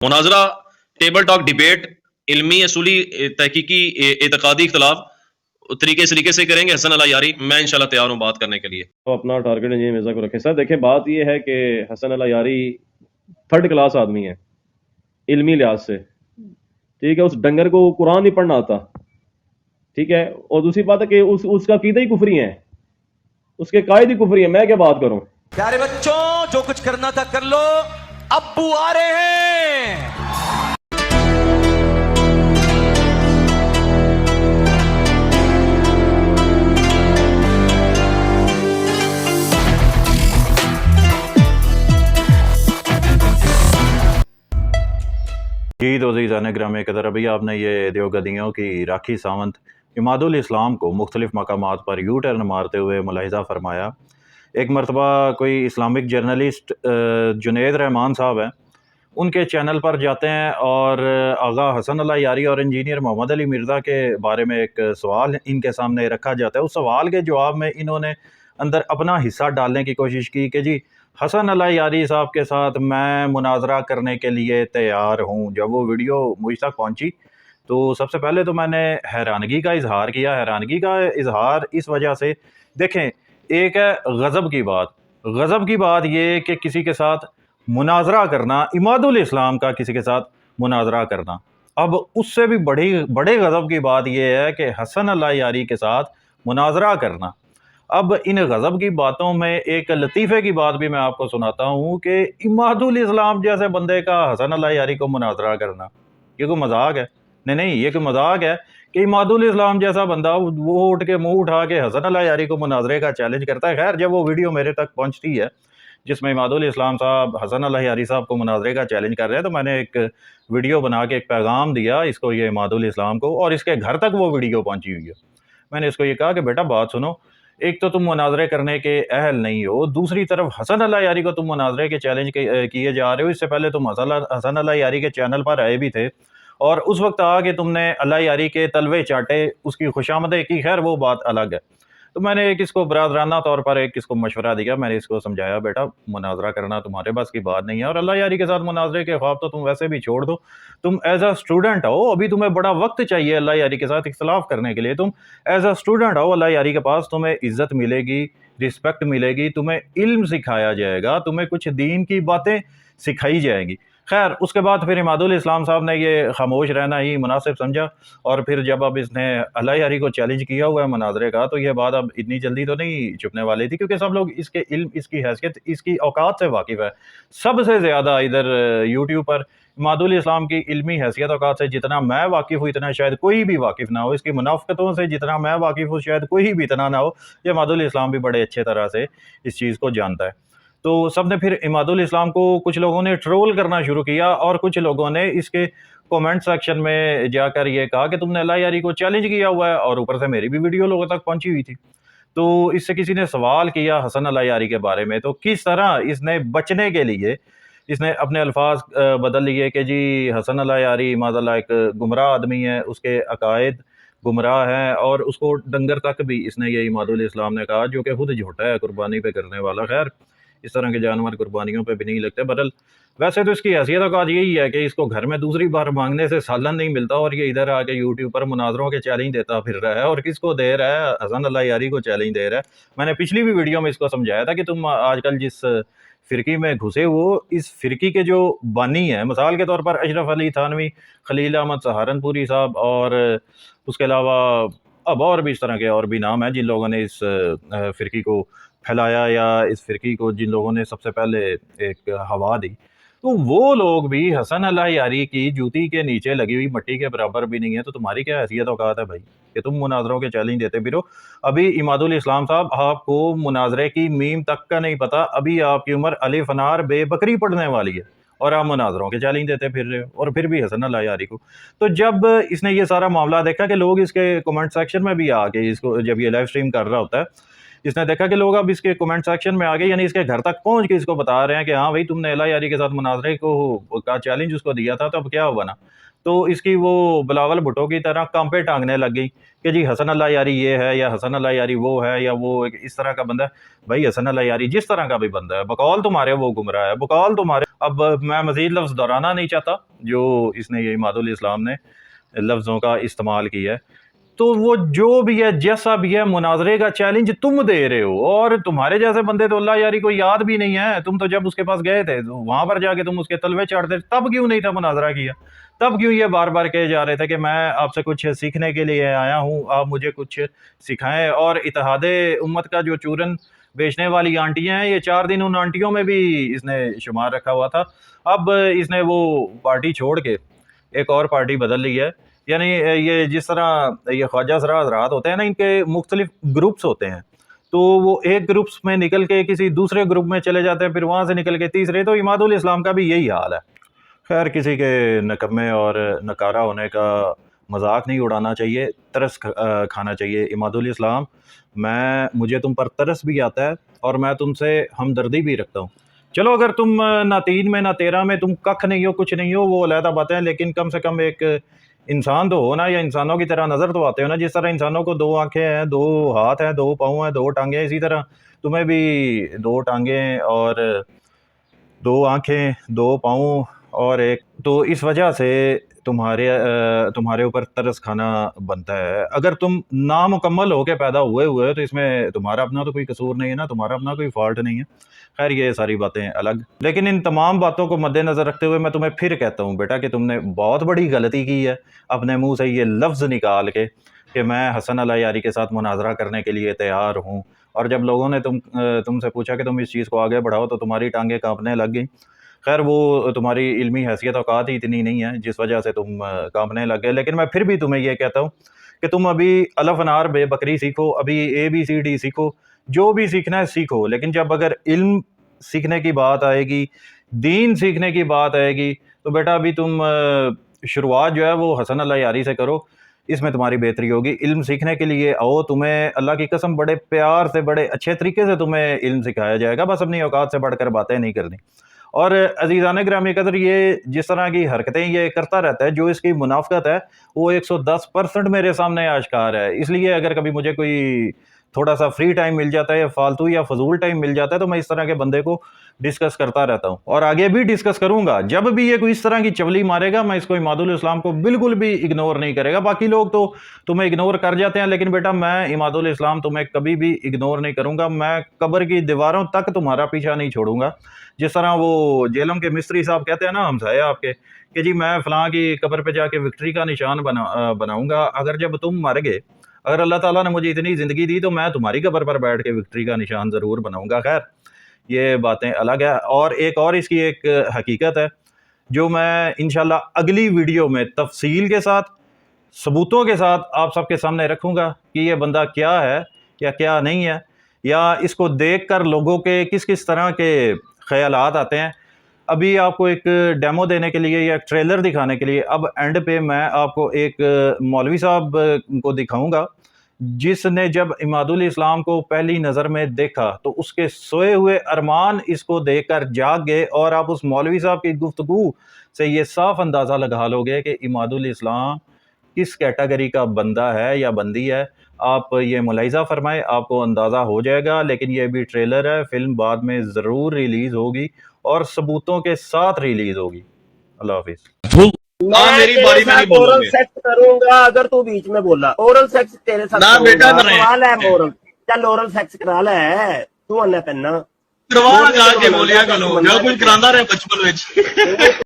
مناظرہ، table talk debate, علمی اصولی تحقیقی اعتقادی اختلاف سلیقے سے کریں گے حسن اللہ یاری، میں انشاءاللہ تیار ہوں بات کرنے کے لیے. تو اپنا ٹارگیٹ انجینئر مرزا کو رکھیں. سر دیکھیں بات یہ ہے کہ حسن اللہ یاری تھرڈ کلاس آدمی ہے علمی لحاظ سے، ٹھیک ہے. اس ڈنگر کو قرآن نہیں پڑھنا آتا، ٹھیک ہے. اور دوسری بات ہے کہ اس کا عقیدہ ہی کفری ہے، اس کے قائد ہی کفری ہے. میں کیا بات کروں. پیارے بچوں، جو کچھ کرنا تھا کر لو، ابو آ رہے ہیں. جی تو عزیزان گرامی قدر، ابھی آپ نے یہ دیوگدیوں کی راکھی ساونت اماد الاسلام کو مختلف مقامات پر یو ٹرن مارتے ہوئے ملاحظہ فرمایا. ایک مرتبہ کوئی اسلامک جرنلسٹ جنید رحمان صاحب ہیں، ان کے چینل پر جاتے ہیں اور آغا حسن اللہ یاری اور انجینئر محمد علی مرزا کے بارے میں ایک سوال ان کے سامنے رکھا جاتا ہے. اس سوال کے جواب میں انہوں نے اندر اپنا حصہ ڈالنے کی کوشش کی کہ جی حسن اللہ یاری صاحب کے ساتھ میں مناظرہ کرنے کے لیے تیار ہوں. جب وہ ویڈیو مجھ تک پہنچی تو سب سے پہلے تو میں نے حیرانگی کا اظہار کیا. حیرانگی کا اظہار اس وجہ سے، دیکھیں ایک ہے غضب کی بات. غضب کی بات یہ کہ کسی کے ساتھ مناظرہ کرنا، اماد الاسلام کا کسی کے ساتھ مناظرہ کرنا. اب اس سے بھی بڑے غضب کی بات یہ ہے کہ حسن اللہ یاری کے ساتھ مناظرہ کرنا. اب ان غضب کی باتوں میں ایک لطیفے کی بات بھی میں آپ کو سناتا ہوں کہ اماد الاسلام جیسے بندے کا حسن اللہ یاری کو مناظرہ کرنا، یہ کوئی مذاق ہے؟ نہیں، یہ کوئی مذاق ہے کہ اماد الاسلام جیسا بندہ وہ اٹھ کے منہ اٹھا کے حسن اللہ یاری کو مناظرے کا چیلنج کرتا ہے. خیر جب وہ ویڈیو میرے تک پہنچتی ہے جس میں اماد الاسلام صاحب حسن اللہ یاری صاحب کو مناظرے کا چیلنج کر رہے ہیں، تو میں نے ایک ویڈیو بنا کے ایک پیغام دیا اس کو، یہ اماد الاسلام کو، اور اس کے گھر تک وہ ویڈیو پہنچی ہوئی ہے. میں نے اس کو یہ کہا کہ بیٹا بات سنو، ایک تو تم مناظرے کرنے کے اہل نہیں ہو، دوسری طرف حسن اللہ یاری کو تم مناظرے کے چیلنج کیے جا رہے ہو. اس سے پہلے تم حسن اللہ یاری کے چینل پر آئے بھی تھے اور اس وقت آ کہ تم نے اللہ یاری کے تلوے چاٹے، اس کی خوشامدیں کی. خیر وہ بات الگ ہے. تو میں نے ایک اس کو برادرانہ طور پر ایک اس کو مشورہ دیا. میں نے اس کو سمجھایا بیٹا مناظرہ کرنا تمہارے بس کی بات نہیں ہے، اور اللہ یاری کے ساتھ مناظرے کے خواب تو تم ویسے بھی چھوڑ دو. تم ایز اے اسٹوڈنٹ ہو، ابھی تمہیں بڑا وقت چاہیے اللہ یاری کے ساتھ اختلاف کرنے کے لیے. تم ایز اے اسٹوڈنٹ ہو اللہ یاری کے پاس، تمہیں عزت ملے گی، رسپیکٹ ملے گی، تمہیں علم سکھایا جائے گا، تمہیں کچھ دین کی باتیں سکھائی جائیں گی. خیر اس کے بعد پھر اماد الاسلام صاحب نے یہ خاموش رہنا ہی مناسب سمجھا، اور پھر جب اب اس نے اللہ یاری کو چیلنج کیا ہوا ہے مناظرے کا، تو یہ بات اب اتنی جلدی تو نہیں چھپنے والی تھی، کیونکہ سب لوگ اس کے علم، اس کی حیثیت، اس کی اوقات سے واقف ہے. سب سے زیادہ ادھر یوٹیوب پر اماد الاسلام کی علمی حیثیت اوقات سے جتنا میں واقف ہوں اتنا شاید کوئی بھی واقف نہ ہو. اس کی منافقتوں سے جتنا میں واقف ہوں شاید کوئی بھی اتنا نہ ہو. یہ اماد الاسلام بھی بڑے اچھے طرح سے اس چیز کو جانتا ہے. تو سب نے پھر اماد الاسلام کو، کچھ لوگوں نے ٹرول کرنا شروع کیا، اور کچھ لوگوں نے اس کے کومنٹ سیکشن میں جا کر یہ کہا کہ تم نے اللہ یاری کو چیلنج کیا ہوا ہے، اور اوپر سے میری بھی ویڈیو لوگوں تک پہنچی ہوئی تھی. تو اس سے کسی نے سوال کیا حسن اللہ یاری کے بارے میں، تو کس طرح اس نے بچنے کے لیے اس نے اپنے الفاظ بدل لیے کہ جی حسن اللہ یاری معاذ اللہ ایک گمراہ آدمی ہے، اس کے عقائد گمراہ ہیں، اور اس کو ڈنگر تک بھی اس نے یہ اماد الاسلام نے کہا، جو کہ خود جھوٹا ہے قربانی پہ کرنے والا. خیر اس طرح کے جانور قربانیوں پہ بھی نہیں لگتے. بدل ویسے تو اس کی حیثیت اوقات یہی ہے کہ اس کو گھر میں دوسری بار مانگنے سے سالن نہیں ملتا، اور یہ ادھر آ کے یوٹیوب پر مناظروں کے چیلنج دیتا پھر رہا ہے. اور کس کو دے رہا ہے؟ حسن اللہ یاری کو چیلنج دے رہا ہے. میں نے پچھلی بھی ویڈیو میں اس کو سمجھایا تھا کہ تم آج کل جس فرقی میں گھسے ہو، اس فرقی کے جو بانی ہیں، مثال کے طور پر اشرف علی تھانوی، خلیل احمد سہارنپوری صاحب، اور اس کے علاوہ اب اور بھی اس طرح کے اور بھی نام ہیں جن لوگوں نے اس فرقی کو پھیلایا، یا اس فرقی کو جن لوگوں نے سب سے پہلے ایک ہوا دی. تو وہ لوگ بھی حسن اللہ یاری کی جوتی کے نیچے لگی ہوئی مٹی کے برابر بھی نہیں ہے. تو تمہاری کیا حیثیت اوقات ہے بھائی کہ تم مناظروں کے چیلنج دیتے پھرو؟ ابھی اماد الاسلام صاحب آپ کو مناظرے کی میم تک کا نہیں پتا. ابھی آپ کی عمر الف انار بے بکری پڑنے والی ہے، اور آپ مناظروں کے چیلنج دیتے پھر رہے ہو، اور پھر بھی حسن اللہ یاری کو. تو جب اس نے یہ سارا معاملہ دیکھا کہ لوگ اس کے کمنٹ سیکشن میں بھی آ کے، اس کو جب یہ لائیو سٹریم کر رہا ہوتا ہے، اس نے دیکھا کہ لوگ اب اس کے کمنٹ سیکشن میں آگے، یعنی اس کے گھر تک پہنچ کے اس کو بتا رہے ہیں کہ ہاں بھائی تم نے اللہ یاری کے ساتھ مناظرے کا چیلنج اس کو دیا تھا، تو اب کیا ہوا نا. تو اس کی وہ بلاول بھٹو کی طرح کانپے ٹانگنے لگ گئی کہ جی حسن اللہ یاری یہ ہے یا حسن اللہ یاری وہ ہے یا وہ اس طرح کا بندہ ہے۔ بھائی حسن اللہ یاری جس طرح کا بھی بندہ ہے، بقول تمہارے وہ گمراہ ہے، بقول تمہارے، اب میں مزید لفظ دہرانا نہیں چاہتا جو اس نے یہ عماد الاسلام نے لفظوں کا استعمال کیا ہے۔ تو وہ جو بھی ہے جیسا بھی ہے، مناظرے کا چیلنج تم دے رہے ہو، اور تمہارے جیسے بندے تو اللہ یاری کو یاد بھی نہیں ہے۔ تم تو جب اس کے پاس گئے تھے تو وہاں پر جا کے تم اس کے تلوے چاڑتے، تب کیوں نہیں تھا مناظرہ کیا؟ تب کیوں یہ بار بار کہے جا رہے تھے کہ میں آپ سے کچھ سیکھنے کے لیے آیا ہوں، آپ مجھے کچھ سکھائیں؟ اور اتحاد امت کا جو چورن بیچنے والی آنٹیاں ہیں، یہ 4 دن ان آنٹیوں میں بھی اس نے شمار رکھا ہوا تھا۔ اب اس نے وہ پارٹی چھوڑ کے ایک اور پارٹی بدل لی ہے۔ یعنی یہ جس طرح یہ خواجہ سرا حضرات ہوتے ہیں نا، ان کے مختلف گروپس ہوتے ہیں، تو وہ ایک گروپس میں نکل کے کسی دوسرے گروپ میں چلے جاتے ہیں، پھر وہاں سے نکل کے تیسرے۔ تو عماد الاسلام کا بھی یہی حال ہے۔ خیر، کسی کے نکمے اور نکارہ ہونے کا مذاق نہیں اڑانا چاہیے، ترس کھانا چاہیے۔ عماد الاسلام، مجھے تم پر ترس بھی آتا ہے اور میں تم سے ہمدردی بھی رکھتا ہوں۔ چلو اگر تم نہ 3 میں نہ 13 میں تم ککھ نہیں ہو، کچھ نہیں ہو، وہ علیحدہ باتیں ہیں، لیکن کم سے کم ایک انسان تو ہو نا، یا انسانوں کی طرح نظر تو آتے ہو نا۔ جس طرح انسانوں کو 2 آنکھیں ہیں، 2 ہاتھ ہیں، 2 پاؤں ہیں، 2 ٹانگیں ہیں، اسی طرح تمہیں بھی 2 ٹانگیں اور 2 آنکھیں، 2 پاؤں اور ایک، تو اس وجہ سے تمہارے اوپر ترس کھانا بنتا ہے۔ اگر تم نامکمل ہو کے پیدا ہوئے ہو تو اس میں تمہارا اپنا تو کوئی قصور نہیں ہے نا، تمہارا اپنا کوئی فالٹ نہیں ہے۔ خیر، یہ ساری باتیں الگ، لیکن ان تمام باتوں کو مد نظر رکھتے ہوئے میں تمہیں پھر کہتا ہوں بیٹا کہ تم نے بہت بڑی غلطی کی ہے اپنے منہ سے یہ لفظ نکال کے کہ میں حسن اللہ یاری کے ساتھ مناظرہ کرنے کے لیے تیار ہوں، اور جب لوگوں نے تم سے پوچھا کہ تم اس چیز کو آگے بڑھاؤ تو تمہاری ٹانگیں کانپنے لگ گئیں۔ خیر، وہ تمہاری علمی حیثیت اوقات ہی اتنی نہیں ہے جس وجہ سے تم کانپنے لگ گئے، لیکن میں پھر بھی تمہیں یہ کہتا ہوں کہ تم ابھی الف انار بے بکری سیکھو، ابھی ABCD سیکھو، جو بھی سیکھنا ہے سیکھو، لیکن جب اگر علم سیکھنے کی بات آئے گی، دین سیکھنے کی بات آئے گی، تو بیٹا ابھی تم شروعات جو ہے وہ حسن اللہ یاری سے کرو، اس میں تمہاری بہتری ہوگی۔ علم سیکھنے کے لیے آؤ، تمہیں اللہ کی قسم بڑے پیار سے، بڑے اچھے طریقے سے تمہیں علم سکھایا جائے گا، بس اپنی اوقات سے بڑھ کر باتیں نہیں کرنی۔ اور عزیزان گرامی قدر، یہ جس طرح کی حرکتیں یہ کرتا رہتا ہے، جو اس کی منافقت ہے وہ 110% میرے سامنے آشکار ہے۔ اس لیے اگر کبھی مجھے کوئی تھوڑا سا فری ٹائم مل جاتا ہے یا فالتو یا فضول ٹائم مل جاتا ہے تو میں اس طرح کے بندے کو ڈسکس کرتا رہتا ہوں، اور آگے بھی ڈسکس کروں گا۔ جب بھی یہ کوئی اس طرح کی چولی مارے گا، میں اس کو عماد الاسلام کو بالکل بھی اگنور نہیں کرے گا۔ باقی لوگ تو تمہیں اگنور کر جاتے ہیں، لیکن بیٹا میں عماد الاسلام تمہیں کبھی بھی اگنور نہیں کروں گا۔ میں قبر کی دیواروں تک تمہارا پیچھا نہیں چھوڑوں گا۔ جس طرح وہ جیلم کے مستری صاحب کہتے ہیں نا ہمسائے آپ کے کہ جی میں فلاں کی قبر پہ جا کے وکٹری کا نشان بناؤں گا، اگر جب تم مر گئے، اگر اللہ تعالیٰ نے مجھے اتنی زندگی دی تو میں تمہاری قبر پر بیٹھ کے وکٹری کا نشان ضرور بناؤں گا۔ خیر، یہ باتیں الگ ہے، اور اس کی ایک حقیقت ہے جو میں انشاءاللہ اگلی ویڈیو میں تفصیل کے ساتھ، ثبوتوں کے ساتھ آپ سب کے سامنے رکھوں گا کہ یہ بندہ کیا ہے یا کیا نہیں ہے، یا اس کو دیکھ کر لوگوں کے کس طرح کے خیالات آتے ہیں۔ ابھی آپ کو ایک ڈیمو دینے کے لیے یا ایک ٹریلر دکھانے کے لیے اب اینڈ پہ میں آپ کو ایک مولوی صاحب کو دکھاؤں گا جس نے جب عماد الاسلام کو پہلی نظر میں دیکھا تو اس کے سوئے ہوئے ارمان اس کو دیکھ کر جاگ گئے، اور آپ اس مولوی صاحب کی گفتگو سے یہ صاف اندازہ لگا لو گے کہ عماد الاسلام کس کیٹیگری کا بندہ ہے یا بندی ہے۔ آپ یہ ملاحظہ فرمائیں، آپ کو اندازہ ہو جائے گا، لیکن یہ بھی ٹریلر ہے، فلم بعد میں ضرور ریلیز ہوگی اور ثبوتوں کے ساتھ ریلیز ہوگی۔ اللہ حافظ۔ میری باری میں نہیں اورل سیکس کروں گا اگر تو بیچ میں بولا اورل سیکس تیرے ساتھ نہ بیٹا سوال ہے اورل چل اورل سیکس کرا لے تو آنا پہنا کروا کے بولیا گلو جو کچھ کرانا رہے بچپن